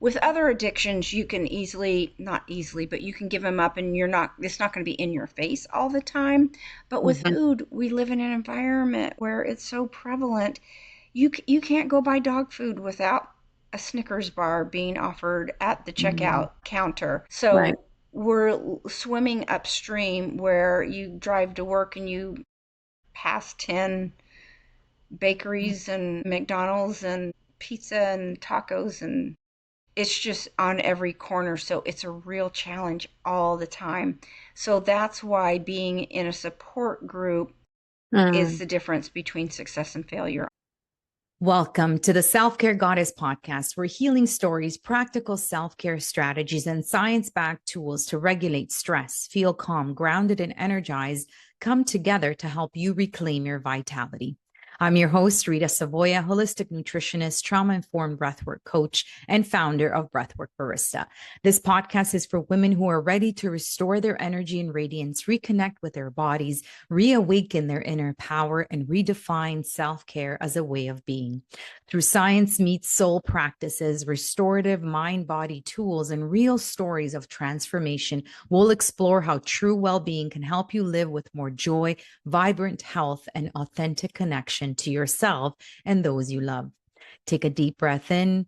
With other addictions, you can not easily, but you can give them up and it's not going to be in your face all the time. But with Mhm. food, we live in an environment where it's so prevalent. You can't go buy dog food without a Snickers bar being offered at the Mm, checkout counter. right. So we're swimming upstream where you drive to work and you pass 10 bakeries and McDonald's and pizza and tacos, and it's just on every corner. So it's a real challenge all the time. So that's why being in a support group is Mm. the difference between success and failure. Welcome to the Self Care Goddess podcast, where healing stories, practical self care strategies, and science backed tools to regulate stress, feel calm, grounded, and energized come together to help you reclaim your vitality. I'm your host, Rita Savoya, holistic nutritionist, trauma informed breathwork coach, and founder of Breathwork Barista. This podcast is for women who are ready to restore their energy and radiance, reconnect with their bodies, reawaken their inner power, and redefine self care as a way of being. Through science meets soul practices, restorative mind body tools, and real stories of transformation, we'll explore how true well being can help you live with more joy, vibrant health, and authentic connection to yourself and those you love. Take a deep breath in,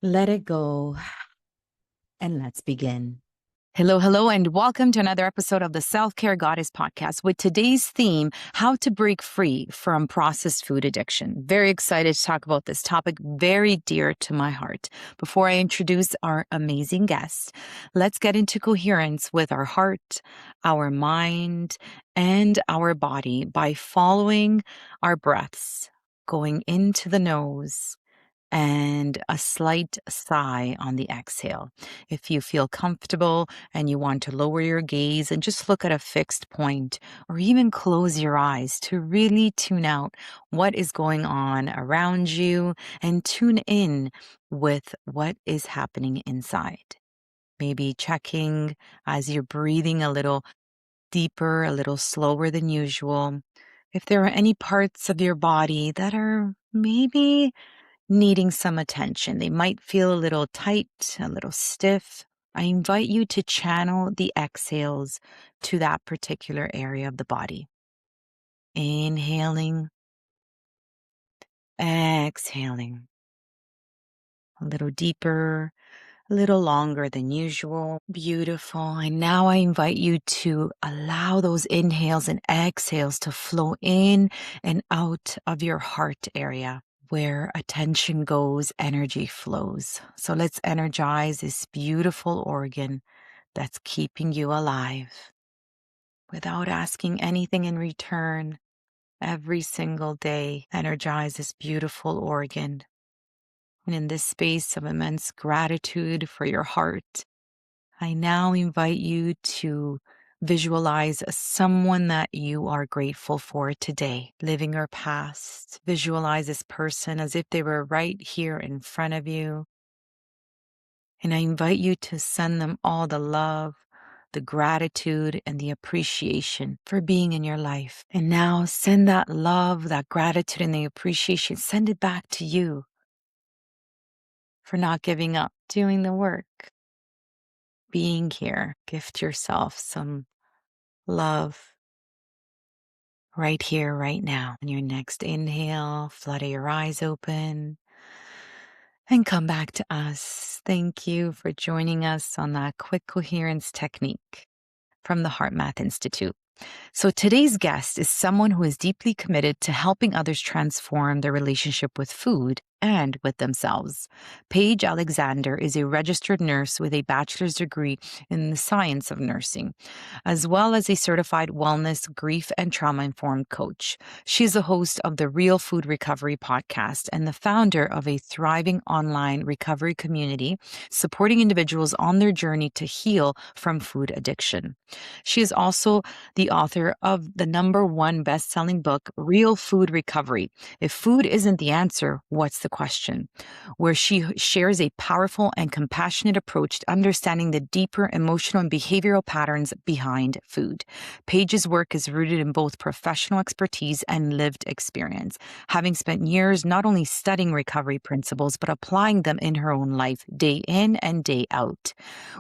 let it go, and let's begin. Hello, hello, and welcome to another episode of the Self Care Goddess podcast with today's theme, how to break free from processed food addiction. Very excited to talk about this topic, very dear to my heart. Before I introduce our amazing guest, let's get into coherence with our heart, our mind, and our body by following our breaths, going into the nose and a slight sigh on the exhale. If you feel comfortable and you want to lower your gaze and just look at a fixed point, or even close your eyes to really tune out what is going on around you and tune in with what is happening inside. Maybe checking as you're breathing a little deeper, a little slower than usual. If there are any parts of your body that are maybe needing some attention. They might feel a little tight, a little stiff. I invite you to channel the exhales to that particular area of the body. Inhaling, exhaling. A little deeper, a little longer than usual. Beautiful. And now I invite you to allow those inhales and exhales to flow in and out of your heart area. Where attention goes, energy flows. So let's energize this beautiful organ that's keeping you alive without asking anything in return. Every single day, energize this beautiful organ. And in this space of immense gratitude for your heart, I now invite you to visualize someone that you are grateful for today, living or past. Visualize this person as if they were right here in front of you. And I invite you to send them all the love, the gratitude, and the appreciation for being in your life. And now send that love, that gratitude, and the appreciation, send it back to you for not giving up, doing the work, being here. Gift yourself some love right here, right now. On your next inhale, flutter your eyes open and come back to us. Thank you for joining us on that quick coherence technique from the Heart Math Institute. So today's guest is someone who is deeply committed to helping others transform their relationship with food and with themselves. Paige Alexander is a registered nurse with a bachelor's degree in the science of nursing, as well as a certified wellness, grief, and trauma-informed coach. She is the host of the Real Food Recovery podcast and the founder of a thriving online recovery community supporting individuals on their journey to heal from food addiction. She is also the author of the #1 best-selling book, Real Food Recovery. If food isn't the answer, what's the Question, where she shares a powerful and compassionate approach to understanding the deeper emotional and behavioral patterns behind food. Paige's work is rooted in both professional expertise and lived experience, having spent years not only studying recovery principles, but applying them in her own life day in and day out.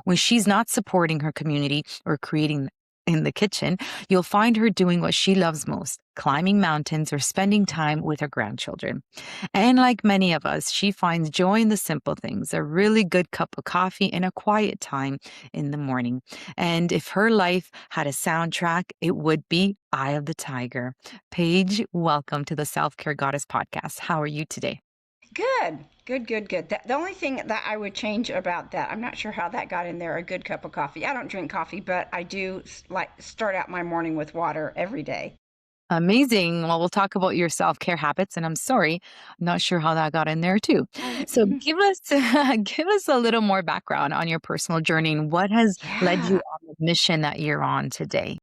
When she's not supporting her community or creating in the kitchen, you'll find her doing what she loves most, climbing mountains or spending time with her grandchildren. And like many of us, she finds joy in the simple things, a really good cup of coffee and a quiet time in the morning. And if her life had a soundtrack, it would be Eye of the Tiger. Paige, welcome to the Self Care Goddess podcast. How are you today? Good, good, good, good. The only thing that I would change about that, I'm not sure how that got in there, a good cup of coffee. I don't drink coffee, but I do like start out my morning with water every day. Amazing. Well, we'll talk about your self-care habits, and I'm sorry, I'm not sure how that got in there too. Oh, So give us give us a little more background on your personal journey and what has led you yeah. on the mission that you're on today.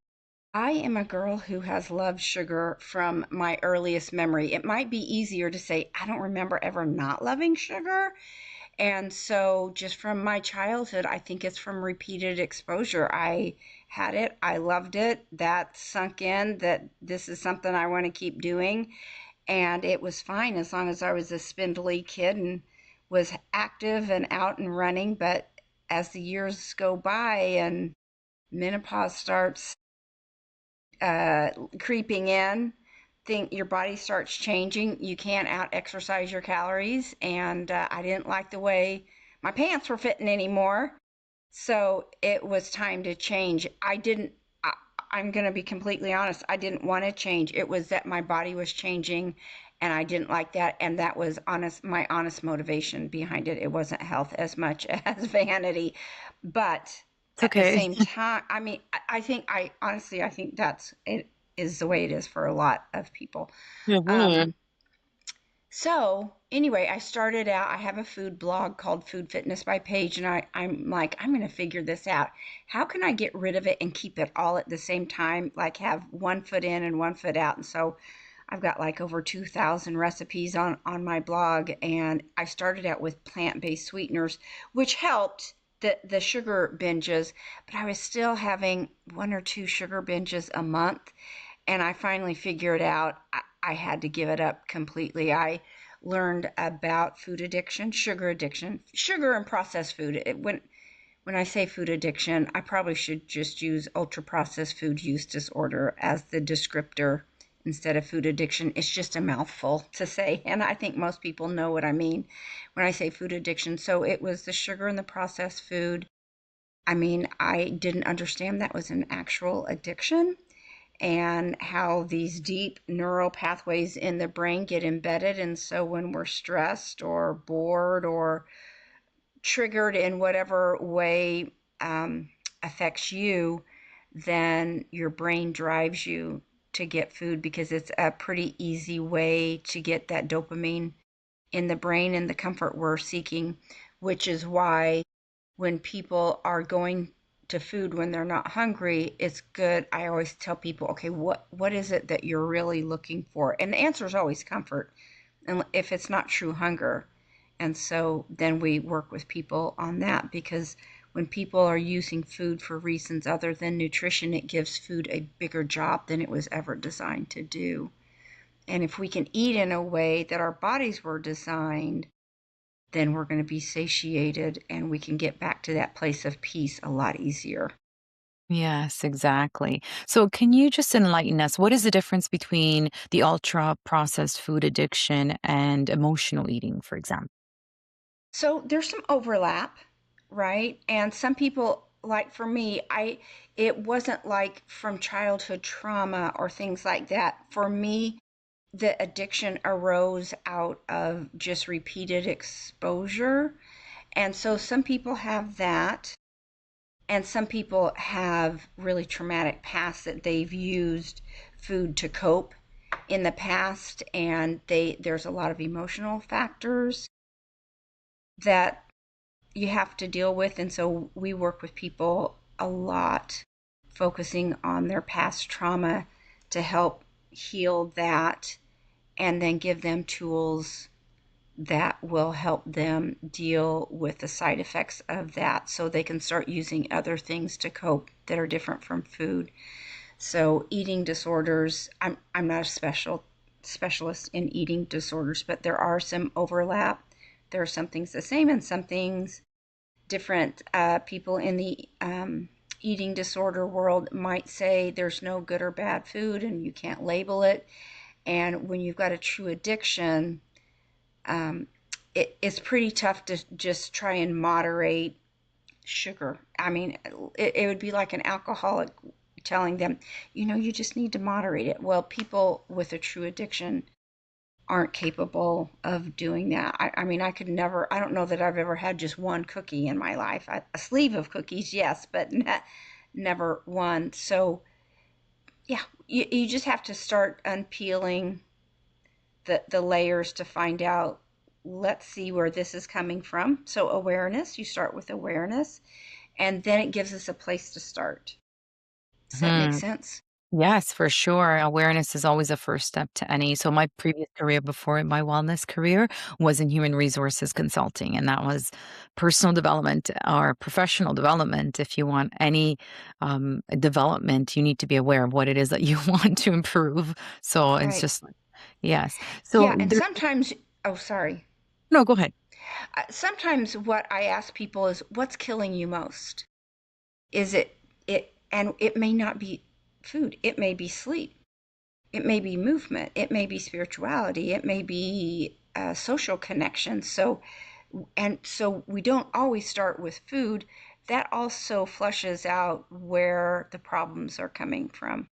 I am a girl who has loved sugar from my earliest memory. It might be easier to say I don't remember ever not loving sugar. And so, just from my childhood, I think it's from repeated exposure. I had it, I loved it, that sunk in that this is something I want to keep doing. And it was fine as long as I was a spindly kid and was active and out and running. But as the years go by and menopause starts uh, creeping in, think your body starts changing. You can't out exercise your calories, and I didn't like the way my pants were fitting anymore. So it was time to change. I didn't. I'm going to be completely honest. I didn't want to change. It was that my body was changing, and I didn't like that. And that was honest. My honest motivation behind it. It wasn't health as much as vanity, but It's at the okay. same time, I mean, I think I honestly, I think that's it is the way it is for a lot of people. Um, Mhm. so anyway, I started out, I have a food blog called Food Fitness by Paige, and I'm like, I'm going to figure this out. How can I get rid of it and keep it all at the same time? Like have one foot in and one foot out. And so I've got like over 2,000 recipes on my blog, and I started out with plant-based sweeteners, which helped the sugar binges, but I was still having one or two sugar binges a month, and I finally figured out I had to give it up completely. I learned about food addiction, sugar and processed food. When I say food addiction, I probably should just use ultra processed food use disorder as the descriptor instead of food addiction. It's just a mouthful to say, and I think most people know what I mean when I say food addiction. So it was the sugar and the processed food. I mean, I didn't understand that was an actual addiction and how these deep neural pathways in the brain get embedded. And so when we're stressed or bored or triggered in whatever way um, affects you, then your brain drives you to get food because it's a pretty easy way to get that dopamine in the brain and the comfort we're seeking, which is why when people are going to food when they're not hungry, it's good. I always tell people, okay, what is it that you're really looking for? And the answer is always comfort, and if it's not true hunger. And so then we work with people on that because when people are using food for reasons other than nutrition, it gives food a bigger job than it was ever designed to do. And if we can eat in a way that our bodies were designed, then we're going to be satiated and we can get back to that place of peace a lot easier. Yes, exactly. So can you just enlighten us? What is the difference between the ultra processed food addiction and emotional eating, for example? So there's some overlap, right? And some people, like for me, it wasn't like from childhood trauma or things like that. For me, the addiction arose out of just repeated exposure. And so some people have that, and some people have really traumatic pasts that they've used food to cope in the past, and there's a lot of emotional factors that you have to deal with. And so we work with people a lot focusing on their past trauma to help heal that and then give them tools that will help them deal with the side effects of that so they can start using other things to cope that are different from food. So eating disorders, I'm not a specialist in eating disorders, but there are some overlap. There are some things the same and some things different. People in the eating disorder world might say there's no good or bad food and you can't label it. And when you've got a true addiction, um, it's pretty tough to just try and moderate sugar. I mean, it would be like an alcoholic telling them, you just need to moderate it. Well, people with a true addiction aren't capable of doing that. I mean, I could never, I don't know that I've ever had just one cookie in my life. A sleeve of cookies, yes, but never one. So, yeah, you just have to start unpeeling the layers to find out, let's see where this is coming from. So, awareness, you start with awareness, and then it gives us a place to start. Does that make Mhm. sense? Yes, for sure. Awareness is always a first step to any. So my previous career before my wellness career was in human resources consulting, and that was personal development or professional development. If you want any development, you need to be aware of what it is that you want to improve. So it's Right. just like, yes. So Yeah, and there, sometimes, oh, sorry. no, go ahead. Sometimes what I ask people is, what's killing you most? Is and it may not be food, it may be sleep, it may be movement, it may be spirituality, it may be social connection. So we don't always start with food. That also flushes out where the problems are coming from.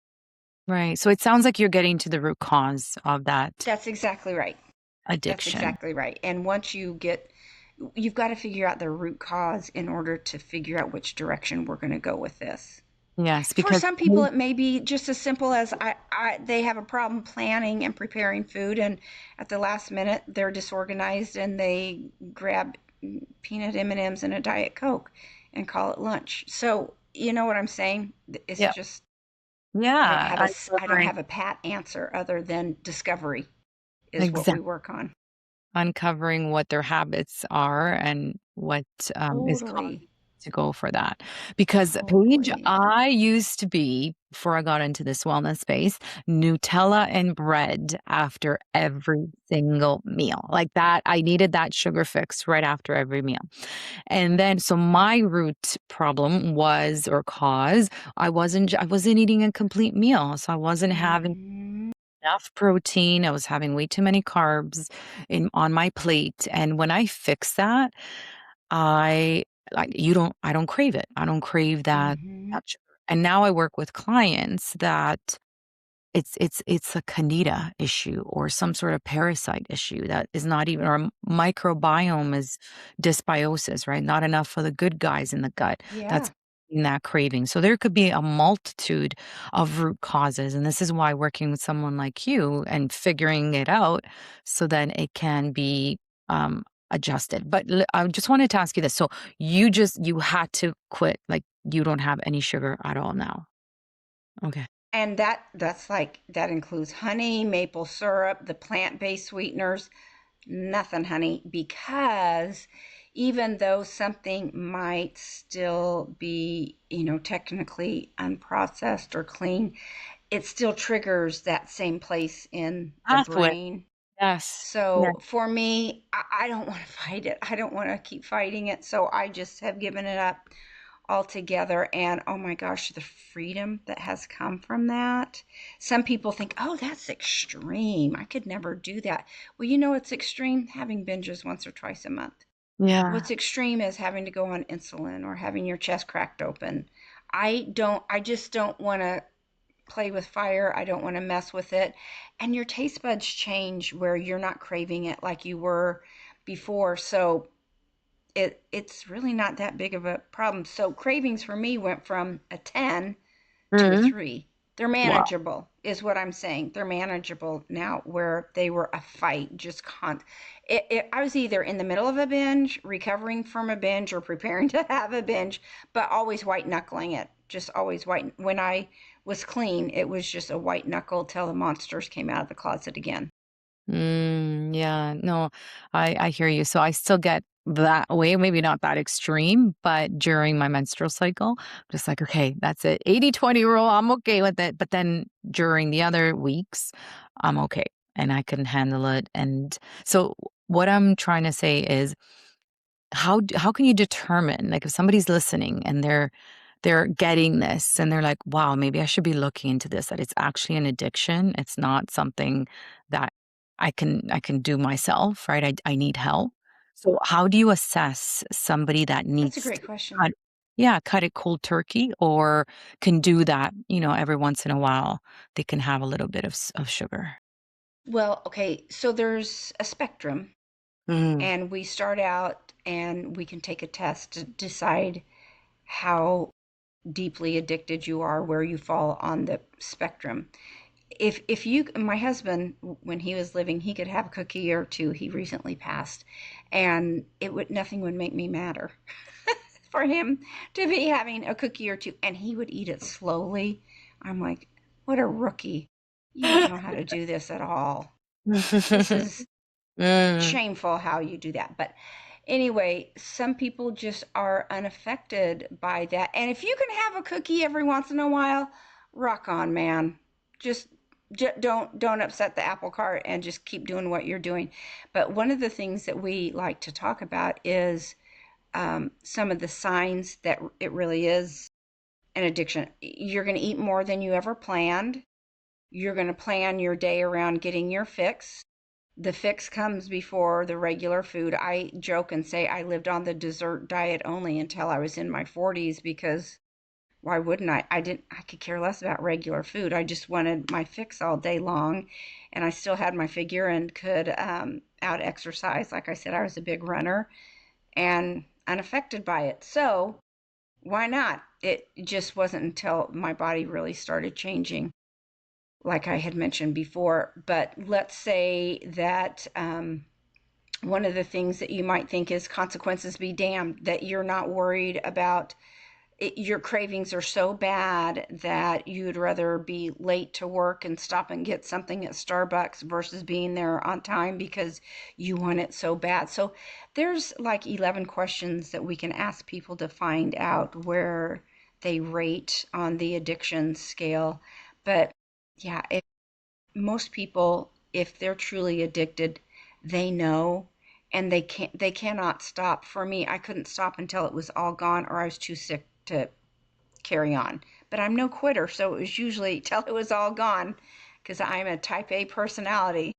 Right. So it sounds like you're getting to the root cause of that That's exactly right. That's addiction. exactly right. And once you've got to figure out the root cause in order to figure out which direction we're going to go with this. Yes, For because some people, it may be just as simple as they have a problem planning and preparing food, and at the last minute, they're disorganized and they grab peanut M&Ms and M's and a Diet Coke and call it lunch. So, you know what I'm saying? It's yeah, just yeah, I don't uncovering have a pat answer other than discovery is what we exactly. work on. Uncovering what their habits are and what, is causing Totally, to go for that. Because Paige, totally. I used to be, before I got into this wellness space, Nutella and bread after every single meal. Like that, I needed that sugar fix right after every meal. And then so my root problem was or cause, I wasn't eating a complete meal. So I wasn't having Hmm. enough protein. I was having way too many carbs in on my plate, and when I fix that, I I don't crave it. I don't crave Hmm. that sugar. And now I work with clients that it's a candida issue or some sort of parasite issue that is not even or microbiome is dysbiosis, right? Not enough for the good guys in the gut. That's Yeah. in that craving. So there could be a multitude of root causes. And this is why working with someone like you and figuring it out so then it can be adjusted. But I just wanted to ask you this. So you had to quit, like you don't have any sugar at all now. Okay. And that's like that includes honey, maple syrup, the plant-based sweeteners, nothing honey, because even though something might still be, technically unprocessed or clean, it still triggers that same place in the Pathway. brain. Yes. Yeah. So for me, I don't want to fight it. I don't want to keep fighting it. So I just have given it up altogether. And oh my gosh, the freedom that has come from that. Some people think, oh, that's extreme. I could never do that. Well, it's extreme having binges once or twice a month. Yeah. What's extreme is having to go on insulin or having your chest cracked open. I just don't want to play with fire. I don't want to mess with it. And your taste buds change where you're not craving it like you were before. So it's really not that big of a problem. So cravings for me went from a 10 to a Mhm. 3. They're Wow. manageable, is what I'm saying. They're manageable now, where they were a fight. I was either in the middle of a binge, recovering from a binge, or preparing to have a binge, but always white knuckling it. Just always white. When I was clean, it was just a white knuckle till the monsters came out of the closet again. Yeah, no, I hear you. So I still get that way, maybe not that extreme, but during my menstrual cycle, just like, okay, that's it. 80/20 rule, I'm okay with it. But then during the other weeks, I'm okay and I can handle it. And so what I'm trying to say is how can you determine, like, if somebody's listening and they're getting this and they're like, "Wow, maybe I should be looking into this, that it's actually an addiction. It's not something that I can do myself, right? I need help." So how do you assess somebody that That's a needs great to question. cut yeah, cut it cold turkey or can do that, every once in a while, they can have a little bit of sugar? Well, okay, so there's a spectrum, Mm. and we start out and we can take a test to decide how deeply addicted you are, where you fall on the spectrum. If you, my husband, when he was living, he could have a cookie or two. He recently passed, and it would nothing would make me madder for him to be having a cookie or two, and he would eat it slowly. I'm like, what a rookie! You don't know how to do this at all. This is Mm. shameful how you do that. But anyway, some people just are unaffected by that. And if you can have a cookie every once in a while, rock on, man. Just don't upset the apple cart and just keep doing what you're doing. But one of the things that we like to talk about is some of the signs that it really is an addiction. You're going to eat more than you ever planned. You're going to plan your day around getting your fix. The fix comes before the regular food. I joke and say I lived on the dessert diet only until I was in my 40s because why wouldn't I? I could care less about regular food. I just wanted my fix all day long, and I still had my figure and could out exercise. Like I said, I was a big runner and unaffected by it. So why not? It just wasn't until my body really started changing, like I had mentioned before. But let's say that one of the things that you might think is consequences be damned, that you're not worried about it, your cravings are so bad that you'd rather be late to work and stop and get something at Starbucks versus being there on time because you want it so bad. So there's like 11 questions that we can ask people to find out where they rate on the addiction scale. But yeah, most people, if they're truly addicted, they know, and they cannot stop. For me, I couldn't stop until it was all gone or I was too sick to carry on. But I'm no quitter, so it was usually till it was all gone because I'm a type A personality.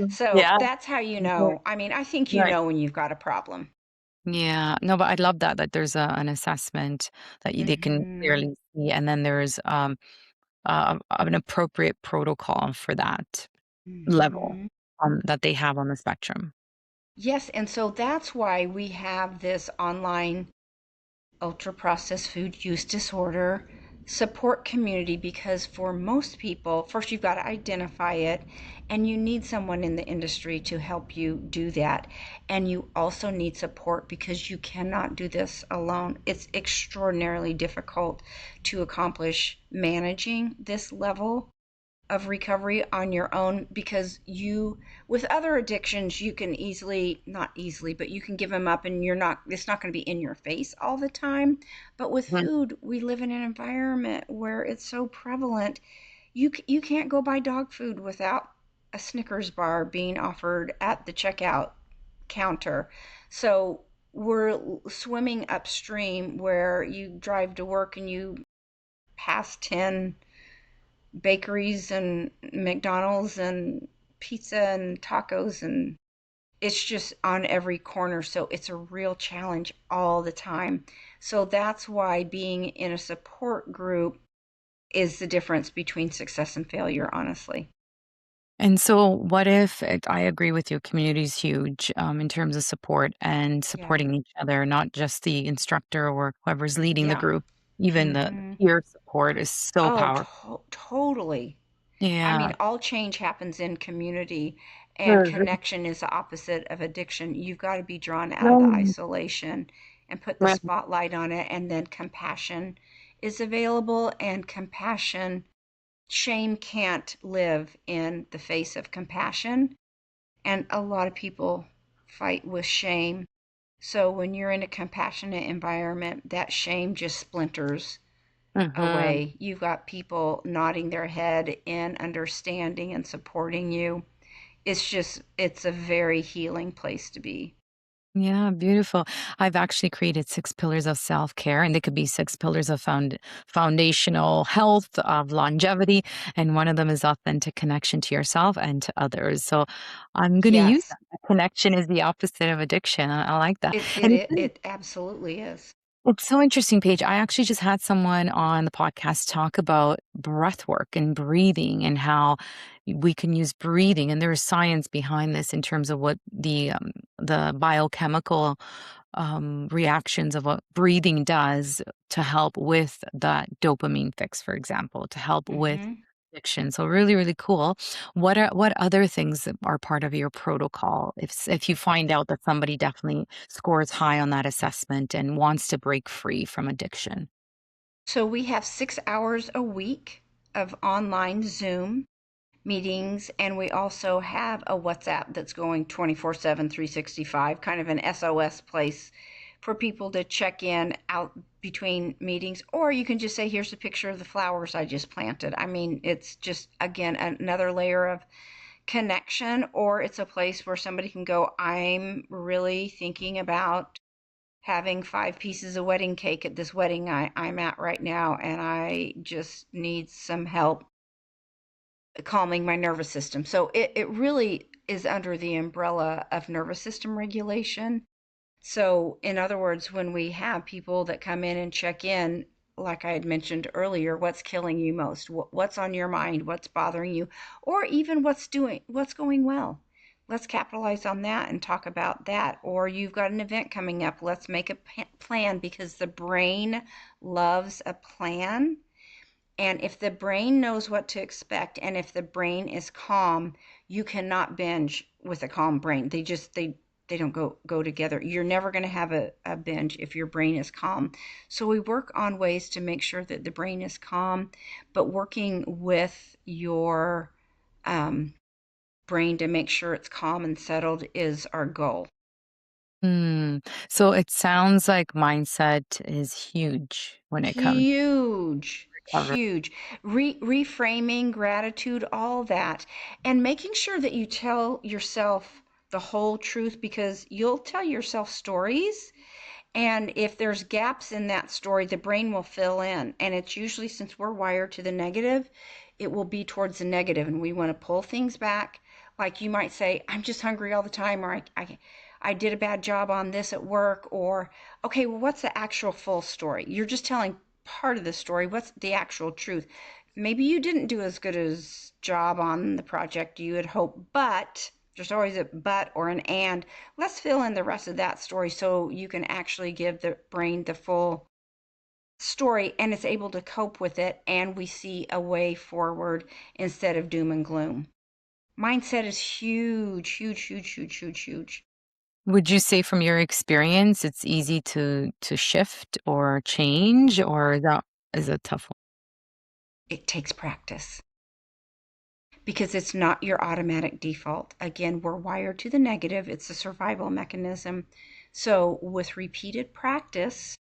So Yeah. that's how you know. I mean, I think you Right. know when you've got a problem. Yeah. No, but I love that there's an assessment that they can Hmm. clearly see, and then there's, an appropriate protocol for that level, Hmm. that they have on the spectrum. Yes, and so that's why we have this online ultra processed food use disorder support community, because for most people, first you've got to identify it, and you need someone in the industry to help you do that. And you also need support because you cannot do this alone. It's extraordinarily difficult to accomplish managing this level of recovery on your own, because you, with other addictions, you can easily, not easily, but you can give them up and you're not, it's not going to be in your face all the time. But with Mhm. food, we live in an environment where it's so prevalent. You can't go buy dog food without a Snickers bar being offered at the checkout counter. So we're swimming upstream where you drive to work and you pass 10 bakeries and McDonald's and pizza and tacos, and it's just on every corner. So it's a real challenge all the time. So that's why being in a support group is the difference between success and failure, honestly. And so what if I agree with you, community is huge, in terms of support and Yeah. supporting each other, not just the instructor or whoever's leading the Yeah. group. Even the Hmm. peer support is so Oh, powerful. totally. I Yeah. mean, all change happens in community, and Mhm. connection is the opposite of addiction. You've got to be drawn out of the No. isolation and put the Right. spotlight on it, and then compassion is available, and compassion Shame can't live in the face of compassion, and a lot of people fight with shame. So when you're in a compassionate environment, that shame just splinters Mm-hmm. away. You've got people nodding their head in understanding and supporting you. It's a very healing place to be. Yeah, beautiful. I've actually created 6 pillars of self-care, and they could be 6 pillars of foundational health, of longevity, and one of them is authentic connection to yourself and to others. So I'm going to use Yes, that. Connection is the opposite of addiction. I like that. And it absolutely is. it's so interesting, Paige. I actually just had someone on the podcast talk about breath work and breathing and how we can use breathing, and there's science behind this in terms of what the biochemical reactions of what breathing does to help with that dopamine fix, for example, to help with Hmm. addiction. So really, really cool. What other things that are part of your protocol if you find out that somebody definitely scores high on that assessment and wants to break free from addiction? So we have 6 hours a week of online Zoom meetings, and we also have a WhatsApp that's going 24/7, 365, kind of an SOS place for people to check in out between meetings. Or you can just say, here's a picture of the flowers I just planted. I mean, it's just, again, another layer of connection. Or it's a place where somebody can go, I'm really thinking about having 5 pieces of wedding cake at this wedding I'm at right now, and I just need some help calming my nervous system. So it really is under the umbrella of nervous system regulation. So, in other words, when we have people that come in and check in, like I had mentioned earlier, what's killing you most? What's on your mind? What's bothering you? Or even what's going well? Let's capitalize on that and talk about that. Or you've got an event coming up. Let's make a plan, because the brain loves a plan. And if the brain knows what to expect, and if the brain is calm, you cannot binge with a calm brain. They don't go together. You're never going to have a binge if your brain is calm. So we work on ways to make sure that the brain is calm, but working with your um, brain to make sure it's calm and settled is our goal. Hmm. So it sounds like mindset is huge when it comes Huge, to recovery. huge. Reframing, gratitude, all that. And making sure that you tell yourself the whole truth, because you'll tell yourself stories. And if there's gaps in that story, the brain will fill in. And it's usually, since we're wired to the negative, it will be towards the negative. And we want to pull things back. Like you might say, I'm just hungry all the time, or I did a bad job on this at work, or, okay, well, what's the actual full story? You're just telling part of the story. What's the actual truth? Maybe you didn't do as good as job on the project you had hoped, but there's always a but or an and. Let's fill in the rest of that story so you can actually give the brain the full story, and it's able to cope with it, and we see a way forward instead of doom and gloom. Mindset is huge, huge, huge, huge, huge, huge. Would you say from your experience it's easy to shift or change, or that is a tough one? It takes practice, because it's not your automatic default. Again, we're wired to the negative, it's a survival mechanism. So, with repeated practice,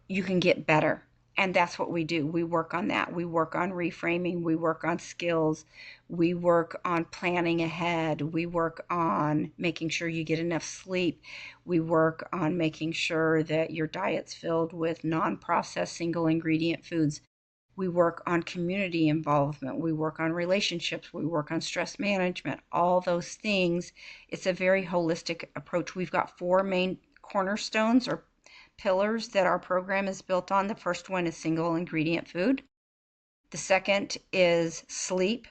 you can get better. And that's what we do. We work on that. We work on reframing. We work on skills. We work on planning ahead. We work on making sure you get enough sleep. We work on making sure that your diet's filled with non processed single ingredient foods. We work on community involvement. We work on relationships. We work on stress management, all those things. It's a very holistic approach. We've got 4 main cornerstones or pillars that our program is built on. The first one is single ingredient food. The second is sleep.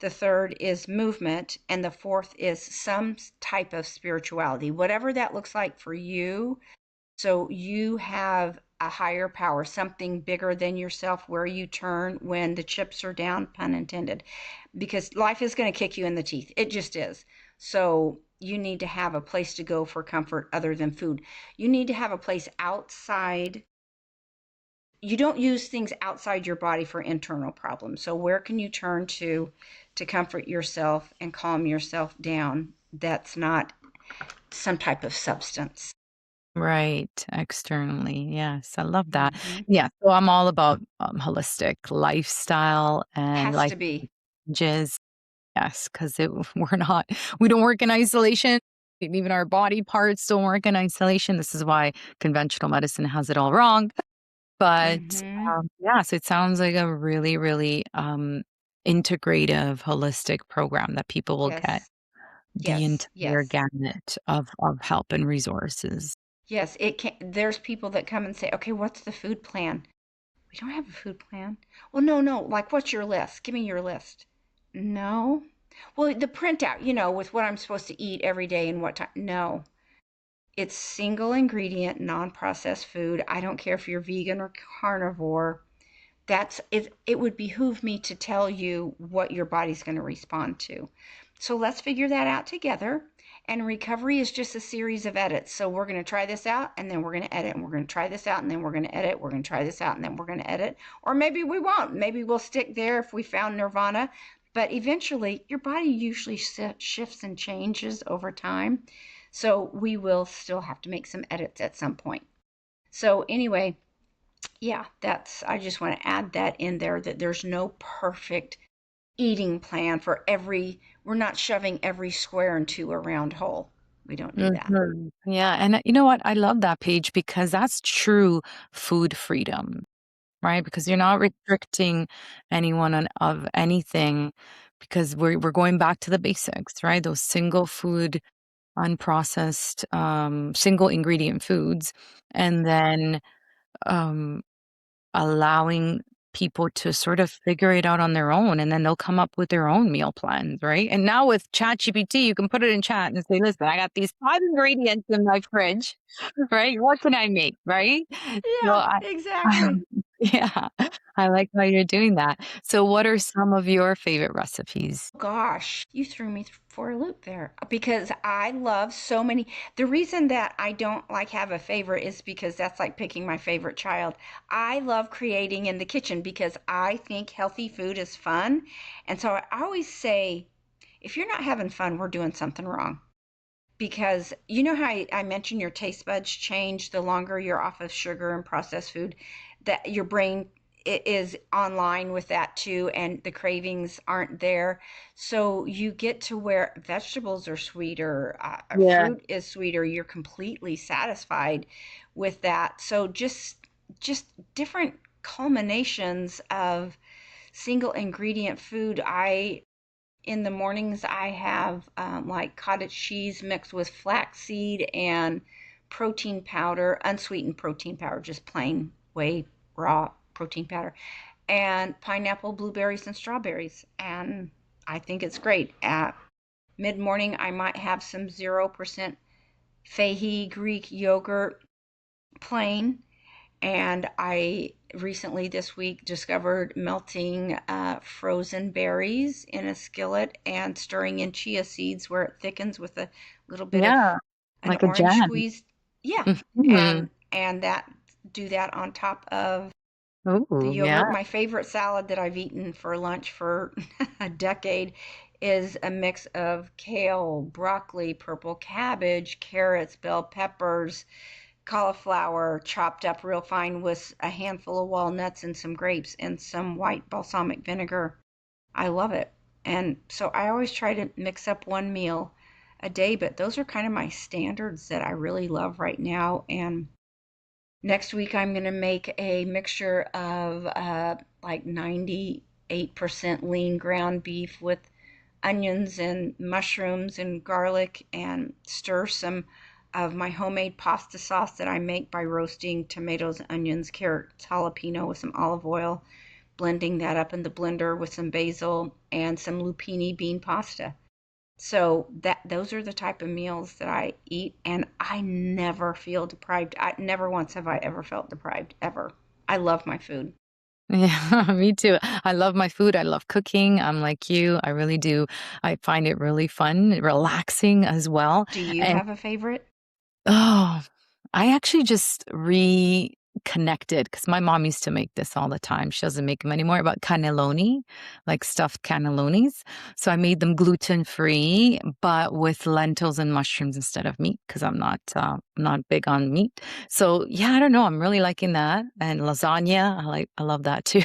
The third is movement. And the fourth is some type of spirituality, whatever that looks like for you. So you have a higher power, something bigger than yourself, where you turn when the chips are down, pun intended, because life is going to kick you in the teeth. It just is. So you need to have a place to go for comfort other than food. You need to have a place outside you don't use things outside your body for internal problems. So where can you turn to comfort yourself and calm yourself down? That's not some type of substance. Right, externally. Yes, I love that. Hmm. Yeah, so I'm all about holistic lifestyle and Has life to be. changes. Yes, because we don't work in isolation. And even our body parts don't work in isolation. This is why conventional medicine has it all wrong. But Hmm. yeah, so it sounds like a really, really integrative, holistic program that people will get Yes. the Yes. entire Yes. gamut of help and resources. Yes. It can. There's people that come and say, "Okay, what's the food plan?" We don't have a food plan. Well, no, no. Like, what's your list? Give me your list. No. Well, the printout, with what I'm supposed to eat every day and what time. No. It's single ingredient, non processed food. I don't care if you're vegan or carnivore. That's it. It would behoove me to tell you what your body's going to respond to. So let's figure that out together. And recovery is just a series of edits. So we're going to try this out and then we're going to edit, and we're going to try this out and then we're going to edit. We're going to try this out and then we're going to edit. Or maybe we won't. Maybe we'll stick there if we found nirvana. But eventually, your body usually shifts and changes over time. So we will still have to make some edits at some point. So, anyway, yeah, I just want to add that in there, that there's no perfect eating plan for we're not shoving every square into a round hole. We don't do that. Mhm. Yeah, and you know what? I love that page because that's true food freedom, right? Because you're not restricting anyone of anything because we're going back to the basics, right? Those single food, unprocessed, single ingredient foods, and then um allowing people to sort of figure it out on their own, and then they'll come up with their own meal plans, right? And now with ChatGPT, you can put it in chat and say, "Listen, I got these 5 ingredients in my fridge, right? What can I make?" Right? So Yeah, exactly. yeah, I like how you're doing that. So what are some of your favorite recipes? Gosh, you threw me for a loop there because I love so many. The reason that I don't like have a favorite is because that's like picking my favorite child. I love creating in the kitchen because I think healthy food is fun. And so I always say, if you're not having fun, we're doing something wrong. Because you know how I mentioned your taste buds change the longer you're off of sugar and processed food, that your brain is online with that too, and the cravings aren't there. So you get to where vegetables are sweeter, Yeah. fruit is sweeter, you're completely satisfied with that. So just different culminations of single ingredient food. I In the mornings I have like cottage cheese mixed with flaxseed and protein powder, unsweetened protein powder, just plain whey raw protein powder, and pineapple, blueberries, and strawberries. And I think it's great. At mid morning, I might have some 0% Fahey Greek yogurt plain, and I recently this week discovered melting frozen berries in a skillet and stirring in chia seeds where it thickens with a little bit of Yeah, an like a orange jam. squeeze. Yeah, Mhm. and that do that on top of the Ooh, yeah. yogurt. My favorite salad that I've eaten for lunch for a decade is a mix of kale, broccoli, purple cabbage, carrots, bell peppers, cauliflower chopped up real fine with a handful of walnuts and some grapes and some white balsamic vinegar. I love it. And so I always try to mix up one meal a day, but those are kind of my standards that I really love right now. And next week I'm going to make a mixture of like 98% lean ground beef with onions and mushrooms and garlic, and stir some of my homemade pasta sauce that I make by roasting tomatoes, onions, carrots, jalapeno with some olive oil, blending that up in the blender with some basil and some lupini bean pasta. So that those are the type of meals that I eat, and I never feel deprived. I never once have I ever felt deprived ever. I love my food. Yeah, me too. I love my food. I love cooking. I'm like you. I really do. I find it really fun, relaxing as well. Do you And have a favorite? oh, I actually just connected because my mom used to make this all the time. She doesn't make them anymore, but cannelloni, like stuffed cannellonis. So I made them gluten free, but with lentils and mushrooms instead of meat because I'm not big on meat. So yeah, I don't know. I'm really liking that, and lasagna. I love that too.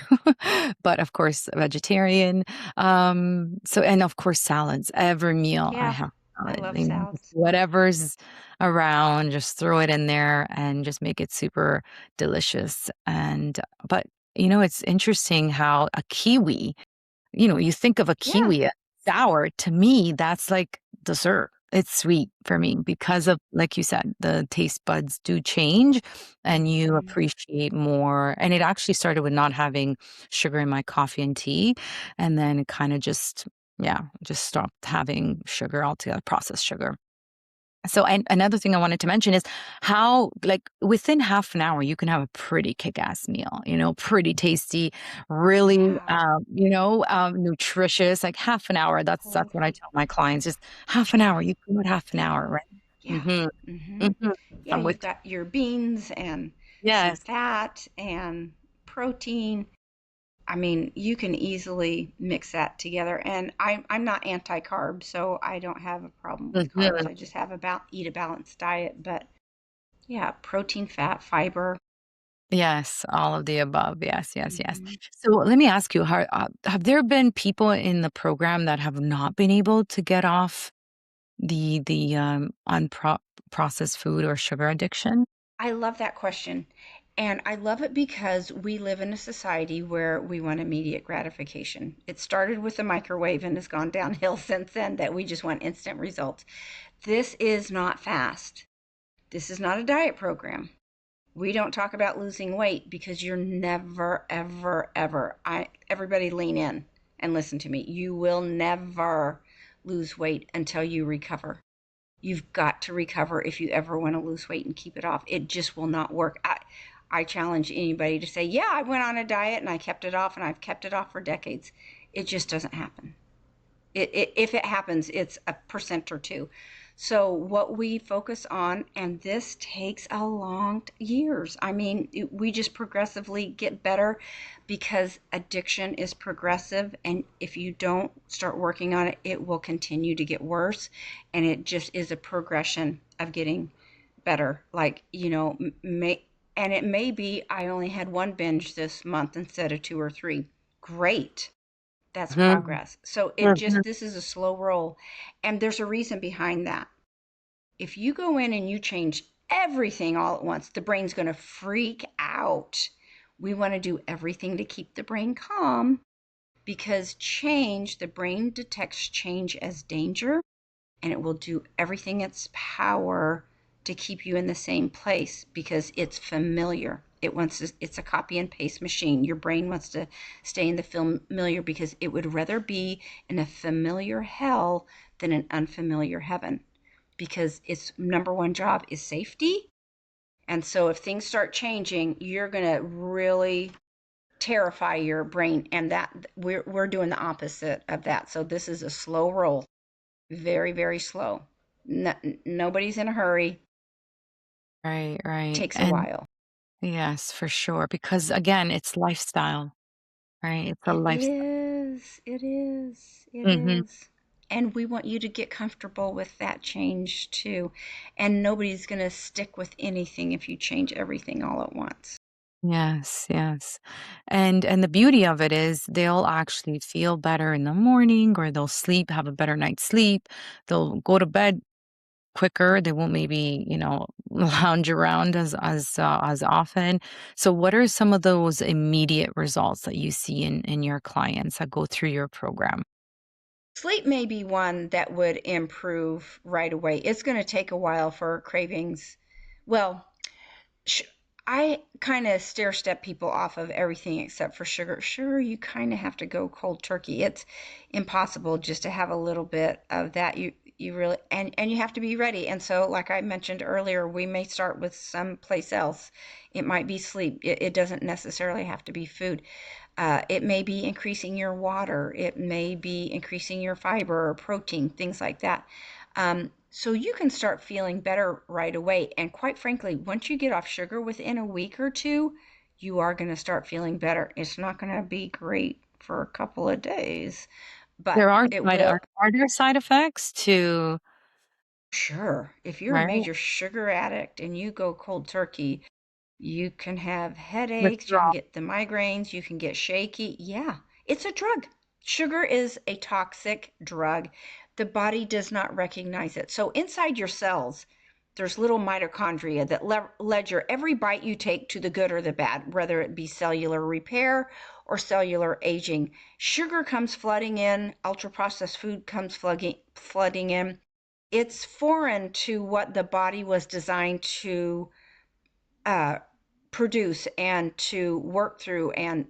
But of course, vegetarian. So and of course salads. Every meal I Yeah, have I salad. love You know, just salads. whatever's around, just throw it in there and just make it super delicious. And but it's interesting how a kiwi, you think of a Yeah. kiwi as sour. To me, that's like dessert. It's sweet for me because of, like you said, the taste buds do change and you Hmm. appreciate more. And it actually started with not having sugar in my coffee and tea. And then it kind of just stopped having sugar altogether, processed sugar. So, and another thing I wanted to mention is how, like, within half an hour, you can have a pretty kick-ass meal, pretty tasty, really, Yeah, nutritious, like half an hour. That's what I totally. tell my clients, just half an Yeah, hour. You can do it half an yeah, hour, right? yeah. Mhm. Hmm. Mhm. Yeah, I'm with you've got your beans and some Yes. fat and protein. I mean, you can easily mix that together. And I'm not anti-carb, so I don't have a problem with carbs. Mhm. I just have about eat a balanced diet. But yeah, protein, fat, fiber. Yes, all of the above. Yes, yes, yes. Hmm. So let me ask you, have there been people in the program that have not been able to get off the processed food or sugar addiction? I love that question. And I love it because we live in a society where we want immediate gratification. It started with the microwave and has gone downhill since then that we just want instant results. This is not fast. This is not a diet program. We don't talk about losing weight because you're never, ever, ever. Everybody lean in and listen to me. You will never lose weight until you recover. You've got to recover if you ever want to lose weight and keep it off. It just will not work. I challenge anybody to say, yeah, I went on a diet and I kept it off and I've kept it off for decades. It just doesn't happen. If it happens, it's a percent or two. So what we focus on, and this takes a long years. I mean, we just progressively get better because addiction is progressive, and if you don't start working on it, it will continue to get worse, and it just is a progression of getting better. Like and it may be I only had one binge this month instead of two or three. Great, that's Mhm. progress. So Mhm. this is a slow roll. And there's a reason behind that. If you go in and you change everything all at once, the brain's going to freak out. We want to do everything to keep the brain calm because the brain detects change as danger and it will do everything in its power to keep you in the same place because it's familiar. It's a copy and paste machine. Your brain wants to stay in the familiar because it would rather be in a familiar hell than an unfamiliar heaven because its number one job is safety. And so if things start changing, you're going to really terrify your brain, and that we're doing the opposite of that. So this is a slow roll, very, very slow. No, nobody's in a hurry. Right, right. Takes a And while. yes, for sure. Because again, it's lifestyle, right? It's a It lifestyle. is. It is. It Mhm. is. And we want you to get comfortable with that change too. And nobody's going to stick with anything if you change everything all at once. Yes, yes. And the beauty of it is they'll actually feel better in the morning or they'll have a better night's sleep. They'll go to bed quicker. They won't maybe, lounge around as often. So what are some of those immediate results that you see in your clients that go through your program? Sleep may be one that would improve right away. It's going to take a while for cravings. Well, sh- I kind of stair step people off of everything except for sugar. Sugar, you kind of have to go cold turkey. It's impossible just to have a little bit of that. You really and you have to be ready. And so, like I mentioned earlier, we may start with some place else. It might be sleep. It doesn't necessarily have to be food. It may be increasing your water. It may be increasing your fiber or protein, things like that. So you can start feeling better right away. And quite frankly, once you get off sugar within a week or two, you are going to start feeling better. It's not going to be great for a couple of days, but There are it side will. are there side effects to Sure, if you're a right? major sugar addict and you go cold turkey, you can have headaches, you can Withdrawal. get the migraines, you can get shaky. Yeah, it's a drug. Sugar is a toxic drug. The body does not recognize it. So inside your cells, there's little mitochondria that ledger every bite you take to the good or the bad, whether it be cellular repair or cellular aging. Sugar comes flooding in, ultra processed food comes flooding in. It's foreign to what the body was designed to uh, produce and to work through and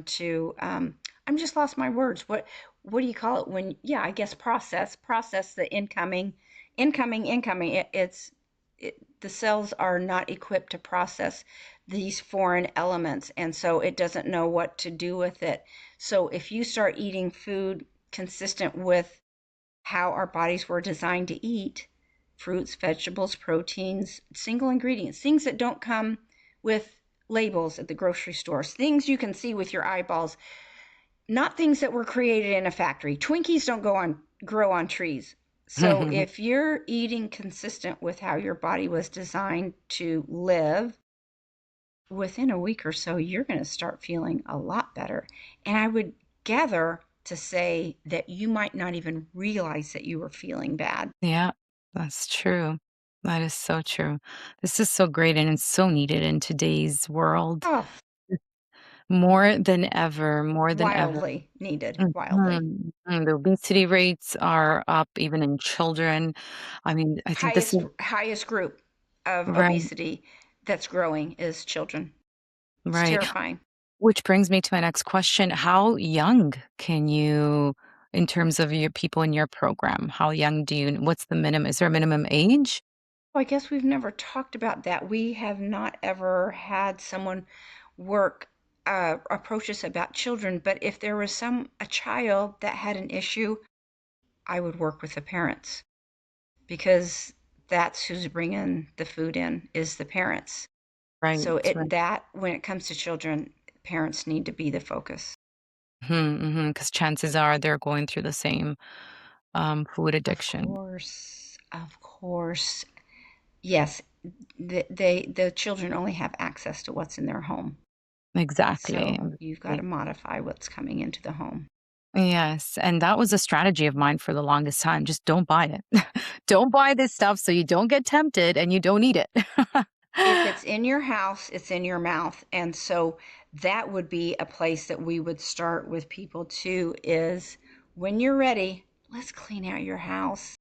to I'm just lost my words. What do you call it when? Yeah, I guess process the incoming. The cells are not equipped to process these foreign elements, and so it doesn't know what to do with it. So if you start eating food consistent with how our bodies were designed to eat, fruits, vegetables, proteins, single ingredients, things that don't come with labels at the grocery stores, things you can see with your eyeballs, not things that were created in a factory. Twinkies don't grow on trees. So if you're eating consistent with how your body was designed to live, within a week or so, you're going to start feeling a lot better. And I would gather to say that you might not even realize that you were feeling bad. Yeah, that's true. That is so true. This is so great and it's so needed in today's world. Oh, More than ever, more than ever. wildly needed, wildly. Mhm. The obesity rates are up even in children. I mean, I think this is Highest group of right, obesity that's growing is children. It's right. terrifying. Which brings me to my next question. How young can you, in terms of your people in your program, how young do you, what's the minimum? Is there a minimum age? Well, I guess we've never talked about that. We have not ever had someone work approach us about children, but if there was a child that had an issue, I would work with the parents because that's who's bringing the food in is the parents. Right, So right. when it comes to children, parents need to be the focus. Because chances are they're going through the same food Of addiction. course, of course. Yes, the children only have access to what's in their home. Exactly. So you've got to modify what's coming into the home. Yes, and that was a strategy of mine for the longest time. Just don't buy it. Don't buy this stuff so you don't get tempted and you don't eat it. If it's in your house, it's in your mouth. And so that would be a place that we would start with people too is when you're ready, let's clean out your house.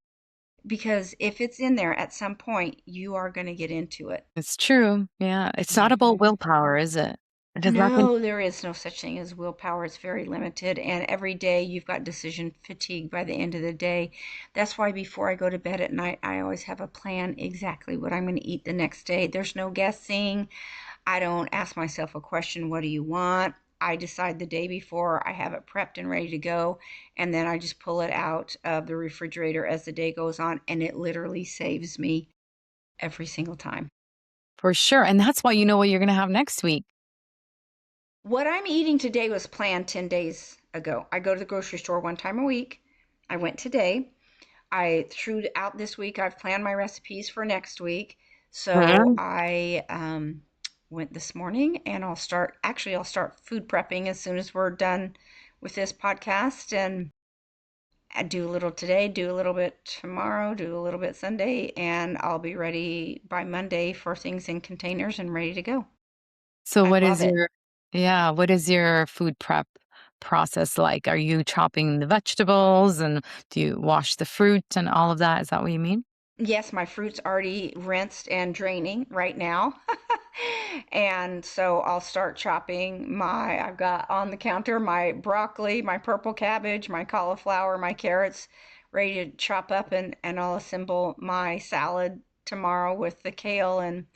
Because if it's in there at some point, you are going to get into it. It's true. Yeah, it's not about Mhm. willpower, is it? It has nothing. No, there is no such thing as willpower. It's very limited. And every day you've got decision fatigue by the end of the day. That's why before I go to bed at night, I always have a plan exactly what I'm going to eat the next day. There's no guessing. I don't ask myself a question, what do you want? I decide the day before, I have it prepped and ready to go, and then I just pull it out of the refrigerator as the day goes on, and it literally saves me every single time. For sure. And that's why you know what you're going to have next week. What I'm eating today was planned 10 days ago. I go to the grocery store one time a week. I went today. I threw out this week. I've planned my recipes for next week. So Mhm. I went this morning and I'll start food prepping as soon as we're done with this podcast. And I do a little today, do a little bit tomorrow, do a little bit Sunday, and I'll be ready by Monday for things in containers and ready to go. So I what love is it. your yeah, what is your food prep process like? Are you chopping the vegetables and do you wash the fruit and all of that? Is that what you mean? Yes, my fruit's already rinsed and draining right now. And so I'll start chopping I've got on the counter my broccoli, my purple cabbage, my cauliflower, my carrots ready to chop up and I'll assemble my salad tomorrow with the kale and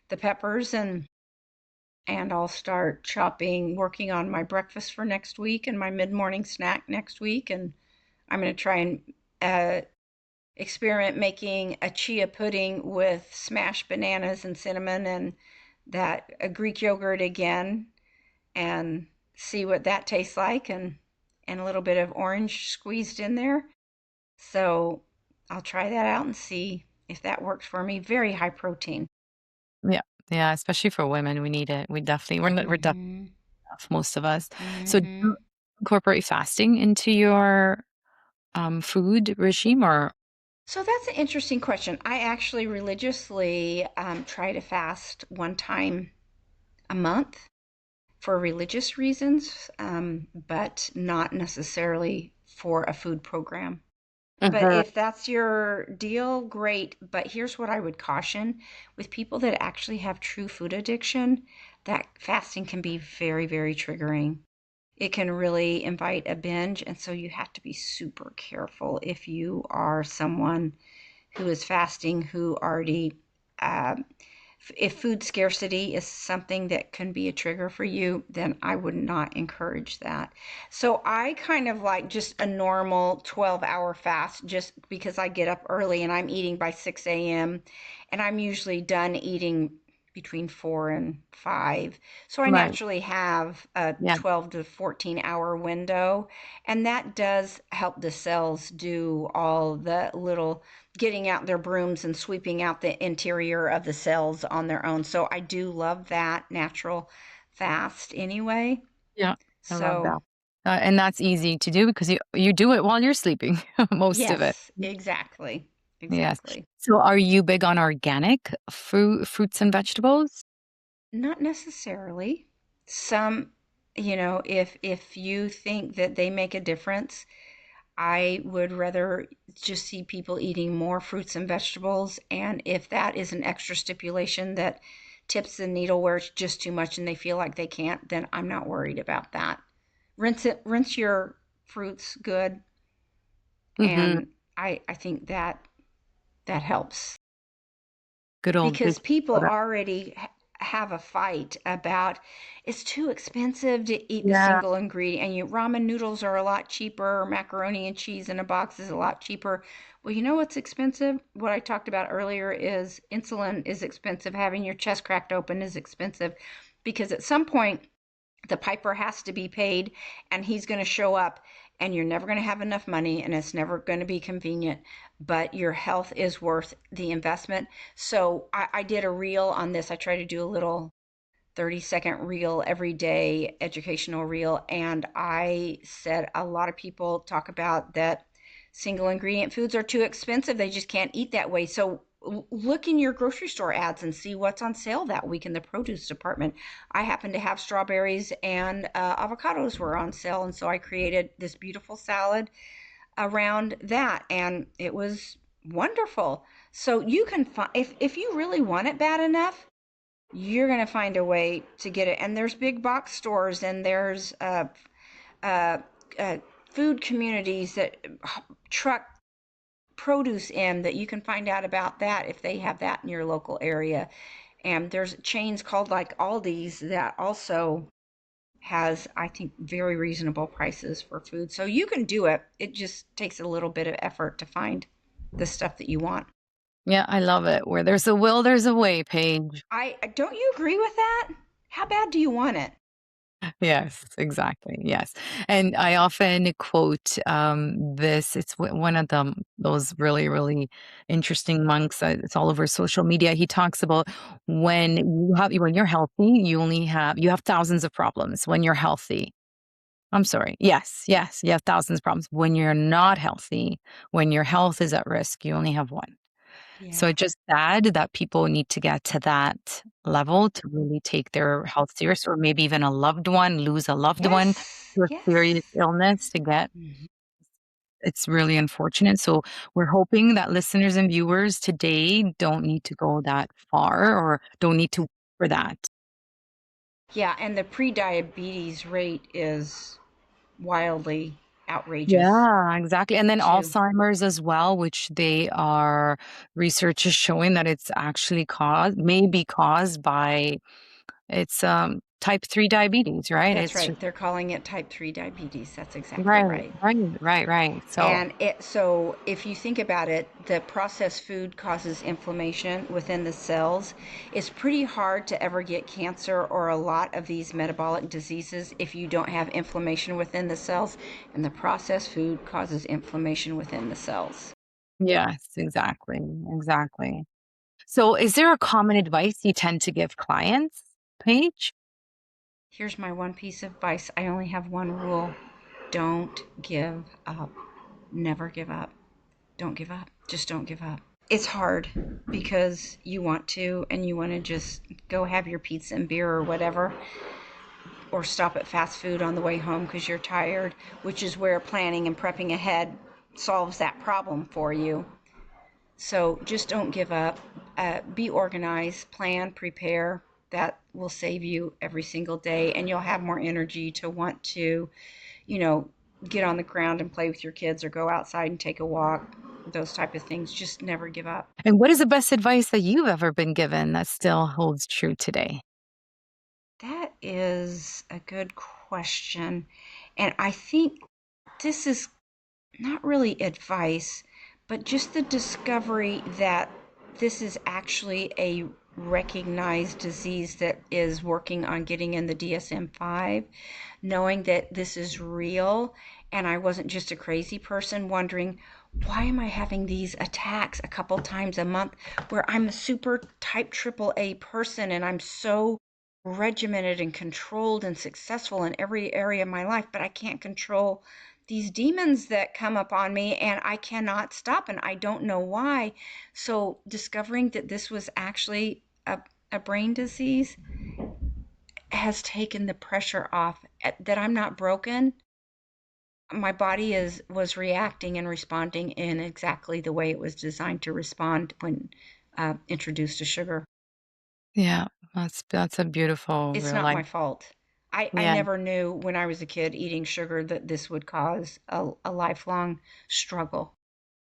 the peppers and I'll start working on my breakfast for next week and my mid-morning snack next week and I'm going to try and experiment making a chia pudding with smashed bananas and cinnamon and that a Greek yogurt again, and see what that tastes like, and a little bit of orange squeezed in there. So I'll try that out and see if that works for me. Very high protein. Yeah. Yeah, especially for women, we need it. We're definitely Mm-hmm. enough, most of us. So do Mm-hmm. you incorporate fasting into your food regime or So that's an interesting question. I actually religiously try to fast one time a month for religious reasons, but not necessarily for a food program. But Mhm. if that's your deal, great. But here's what I would caution with people that actually have true food addiction, that fasting can be very, very triggering. It can really invite a binge. And so you have to be super careful if you are someone who is fasting, who already, uh, if food scarcity is something that can be a trigger for you, then I would not encourage that. So I kind of like just a normal 12-hour fast just because I get up early and I'm eating by 6 a.m. and I'm usually done eating between 4 and 5. So I right. naturally have a Yeah. 12 to 14-hour window, and that does help the cells do all the little getting out their brooms and sweeping out the interior of the cells on their own. So I do love that natural fast anyway. Yeah. I love So, that. And that's easy to do because you do it while you're sleeping, most of it. yes, exactly. Yes. Exactly. So are you big on organic fruits and vegetables? Not necessarily. Some, if you think that they make a difference, I would rather just see people eating more fruits and vegetables. And if that is an extra stipulation that tips the needle where it's just too much and they feel like they can't, then I'm not worried about that. Rinse your fruits good, Mhm. and I think that helps Good old because baking people soda. already have a fight about it's too expensive to eat the Yeah. single ingredient, and ramen noodles are a lot cheaper, or macaroni and cheese in a box is a lot cheaper. Well, you know what's expensive? What I talked about earlier is insulin is expensive. Having your chest cracked open is expensive because at some point the piper has to be paid, and he's going to show up, and you're never going to have enough money, and it's never going to be convenient, but your health is worth the investment. So I did a reel on this. I try to do a little 30-second reel every day, educational reel, and I said a lot of people talk about that single ingredient foods are too expensive, they just can't eat that way. So look in your grocery store ads and see what's on sale that week in the produce department. I happened to have strawberries and avocados were on sale, and so I created this beautiful salad around that, and it was wonderful. So you can find, if you really want it bad enough, you're going to find a way to get it. And there's big box stores, and there's uh, uh, food communities that truck produce in, that you can find out about that if they have that in your local area. And there's chains called like Aldi's that also has, I think, very reasonable prices for food. So you can do it. It just takes a little bit of effort to find the stuff that you want. Yeah, I love it. Where there's a will, there's a way, Paige. I don't you agree with that? How bad do you want it? Yes, exactly. Yes. And I often quote this. It's one of those really, really interesting monks. It's all over social media. He talks about when you're healthy, you have thousands of problems when you're healthy. I'm sorry. Yes, yes, you have thousands of problems. When you're not healthy, when your health is at risk, you only have one. So Yeah. it's just sad that people need to get to that level to really take their health serious, or maybe even a loved one, lose a loved one Yes. to a serious Yes. illness to get. Mhm. It's really unfortunate. So we're hoping that listeners and viewers today don't need to go that far or don't need to for that. Yeah, and the pre-diabetes rate is wildly outrageous Yeah, exactly. And then too. Alzheimer's as well, which research is showing that it's actually may be caused by it's type 3 diabetes, right? That's It's right. They're calling it type 3 diabetes. That's exactly right, right. right. So, And so if you think about it, the processed food causes inflammation within the cells. It's pretty hard to ever get cancer or a lot of these metabolic diseases if you don't have inflammation within the cells. And the processed food causes inflammation within the cells. yes, exactly, exactly. So, is there a common advice you tend to give clients, Paige? Here's my one piece of advice. I only have one rule. Don't give up. Never give up. Don't give up. Just don't give up. It's hard because you want to and you want to just go have your pizza and beer or whatever, or stop at fast food on the way home because you're tired, which is where planning and prepping ahead solves that problem for you. So just don't give up. Be organized, plan, prepare. That will save you every single day, and you'll have more energy to want to, you know, get on the ground and play with your kids or go outside and take a walk. Those type of things. Just never give up. And what is the best advice that you've ever been given that still holds true today? That is a good question. And I think this is not really advice, but just the discovery that this is actually a recognized disease that is working on getting in the DSM-5, knowing that this is real. And I wasn't just a crazy person wondering, why am I having these attacks a couple times a month where I'm a super type triple A person and I'm so regimented and controlled and successful in every area of my life, but I can't control these demons that come up on me and I cannot stop and I don't know why. So discovering that this was actually a brain disease has taken the pressure off, that I'm not broken. My body is was reacting and responding in exactly the way it was designed to respond when introduced to sugar. Yeah, that's a beautiful It's real not life. my fault. I Yeah, never knew when I was a kid eating sugar that this would cause a lifelong struggle.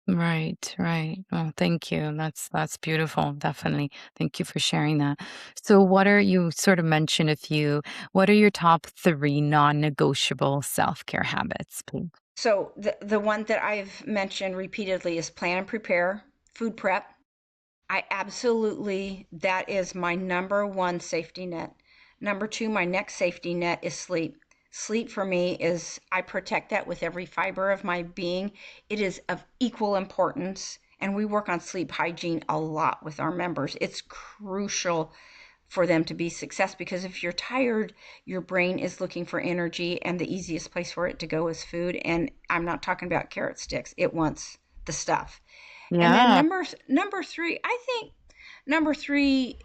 right. Well, thank you. That's beautiful. Definitely. Thank you for sharing that. So, what are you sort of mentioned a few? What are your top three non-negotiable self-care habits, please? So the one that I've mentioned repeatedly is plan and prepare, food prep. I absolutely, that is my number one safety net. Number two, my next safety net is sleep. Sleep for me is, I protect that with every fiber of my being. It is of equal importance. And we work on sleep hygiene a lot with our members. It's crucial for them to be success because if you're tired, your brain is looking for energy and the easiest place for it to go is food. And I'm not talking about carrot sticks. It wants the stuff. And then Yeah, number three, I think number three,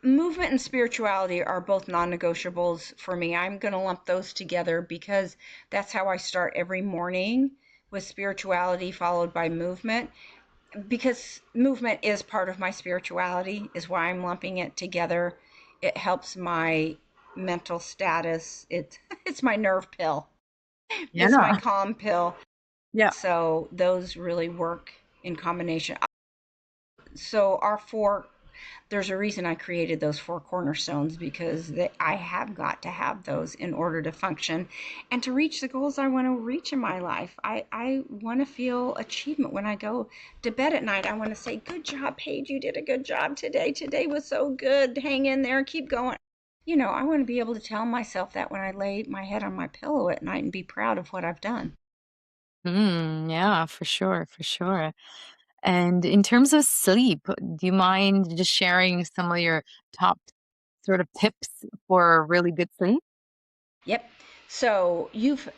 movement and spirituality are both non-negotiables for me. I'm going to lump those together because that's how I start every morning, with spirituality followed by movement. Because movement is part of my spirituality, is why I'm lumping it together. It helps my mental status. It's my nerve pill. It's my yeah, calm pill. yeah. So those really work in combination. So our four, there's a reason I created those four cornerstones because I have got to have those in order to function and to reach the goals I want to reach in my life. I want to feel achievement when I go to bed at night. I want to say, good job, Paige. You did a good job today. Today was so good. Hang in there. Keep going. I want to be able to tell myself that when I lay my head on my pillow at night and be proud of what I've done. Yeah, for sure. And in terms of sleep, do you mind just sharing some of your top sort of tips for really good sleep? Yep. So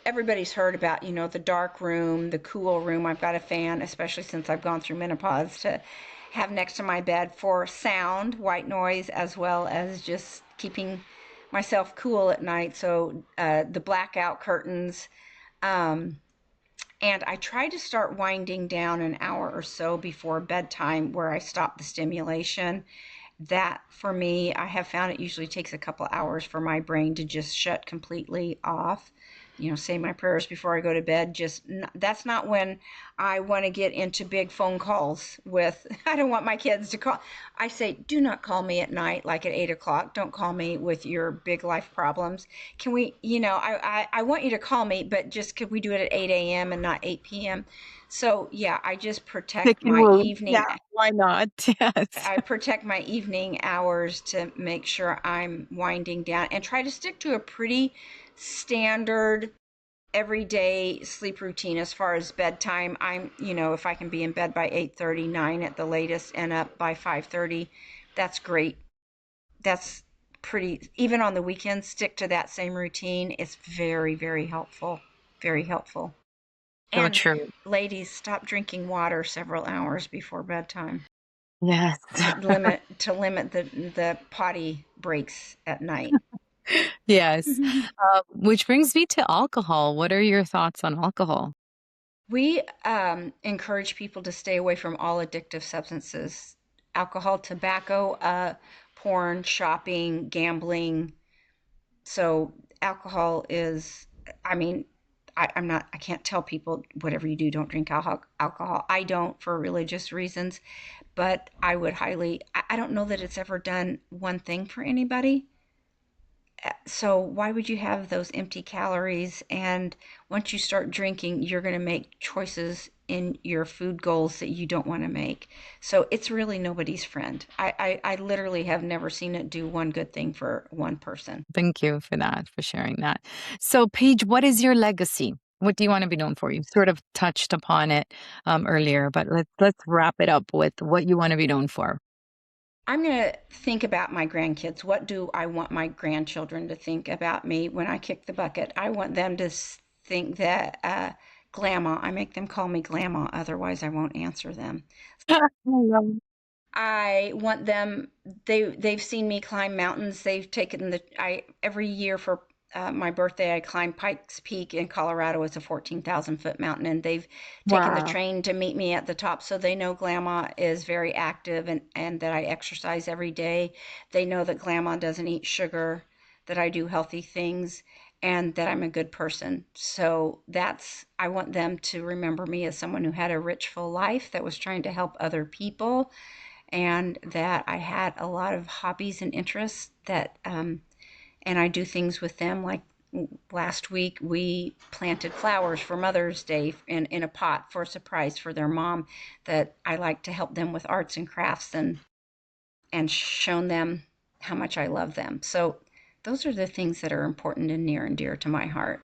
everybody's heard about, the dark room, the cool room. I've got a fan, especially since I've gone through menopause, to have next to my bed for sound, white noise, as well as just keeping myself cool at night. So the blackout curtains. Um, and I try to start winding down an hour or so before bedtime where I stop the stimulation. That for me, I have found it usually takes a couple hours for my brain to just shut completely off. say my prayers before I go to bed. That's not when I want to get into big phone calls with, I don't want my kids to call. I say, do not call me at night, like at 8 o'clock. Don't call me with your big life problems. Can we, I want you to call me, but just could we do it at 8 a.m. and not 8 p.m.? So yeah, I just Pick protect and my move. evening. Yeah, why not? Yes. I protect my evening hours to make sure I'm winding down and try to stick to a pretty standard everyday sleep routine as far as bedtime. If I can be in bed by 8:30, 9 at the latest and up by 5:30, that's great. That's pretty, even on the weekends, stick to that same routine. It's very, very helpful. Very helpful. So And true. ladies, stop drinking water several hours before bedtime Yes. to limit the potty breaks at night. Yes. Which brings me to alcohol. What are your thoughts on alcohol? We encourage people to stay away from all addictive substances: alcohol, tobacco, porn, shopping, gambling. So, alcohol is, I mean, I can't tell people whatever you do, don't drink alcohol. I don't for religious reasons, but I would I don't know that it's ever done one thing for anybody. So why would you have those empty calories? And once you start drinking, you're going to make choices in your food goals that you don't want to make. So it's really nobody's friend. I literally have never seen it do one good thing for one person. Thank you for that, for sharing that. So, Paige, what is your legacy? What do you want to be known for? You sort of touched upon it earlier, but let's wrap it up with what you want to be known for. I'm going to think about my grandkids. What do I want my grandchildren to think about me when I kick the bucket? I want them to think that Glamma, I make them call me Glamma, otherwise I won't answer them. I love I want them. They've seen me climb mountains. They've taken I every year for my birthday I climb Pikes Peak in Colorado. It's a 14,000-foot mountain, and they've taken the Wow. train to meet me at the top. So they know Grandma is very active and that I exercise every day. They know that Grandma doesn't eat sugar, that I do healthy things, and that I'm a good person. So I want them to remember me as someone who had a rich, full life that was trying to help other people, and that I had a lot of hobbies and interests and I do things with them. Like last week, we planted flowers for Mother's Day in a pot for a surprise for their mom. That I like to help them with arts and crafts and shown them how much I love them. So those are the things that are important and near and dear to my heart.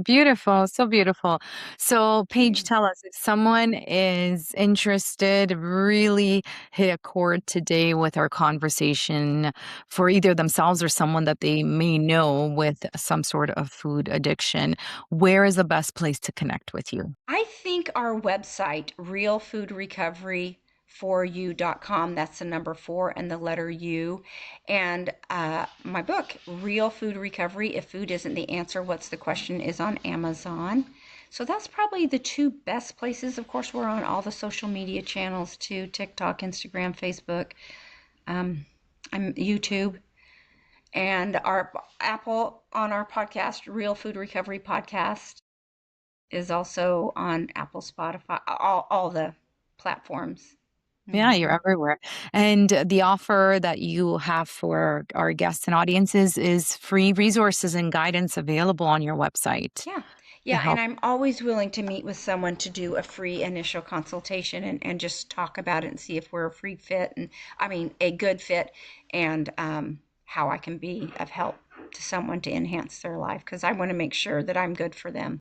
Beautiful, so beautiful. So, Paige, You. tell us if someone is interested, really hit a chord today with our conversation for either themselves or someone that they may know with some sort of food addiction, where is the best place to connect with you? I think our website, realfoodrecovery4u.com, that's the number 4 and the letter U, and my book, Real Food Recovery, If Food Isn't the Answer, What's the Question, is on Amazon. So that's probably the two best places. Of course, we're on all the social media channels too: TikTok, Instagram, Facebook, I'm YouTube, and our Apple on our podcast, Real Food Recovery Podcast, is also on Apple, Spotify, all the platforms. Yeah, you're Hmm. everywhere. And the offer that you have for our guests and audiences is free resources and guidance available on your website Yeah. to Yeah. And help. I'm always willing to meet with someone to do a free initial consultation and just talk about it and see if we're a free fit, and I mean, a good fit, and how I can be of help to someone to enhance their life, because I want to make sure that I'm good for them.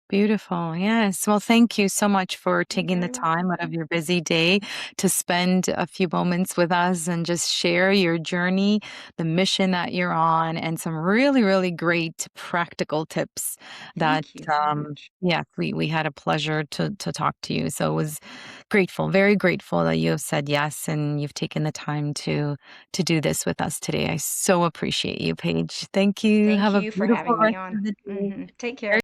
Beautiful. Yes. Well, thank you so much for You're taking the very time welcome. out of your busy day to spend a few moments with us and just share your journey, the mission that you're on, and some really, really great practical tips that, Thank you very much. yeah, we had a pleasure to talk to you. So it was grateful, very grateful that you have said yes and you've taken the time to do this with us today. I so appreciate you, Paige. Thank you. Thank Have a you for beautiful having me rest on. of the day. Take care.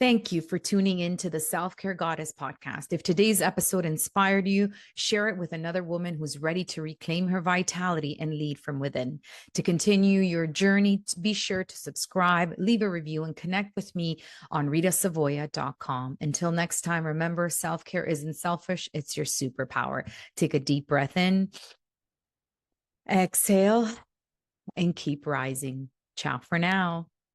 Thank you for tuning in to the Self Care Goddess podcast. If today's episode inspired you, share it with another woman who's ready to reclaim her vitality and lead from within. To continue your journey, be sure to subscribe, leave a review, and connect with me on ritasavoya.com. Until next time, remember, self-care isn't selfish, it's your superpower. Take a deep breath in, exhale, and keep rising. Ciao for now.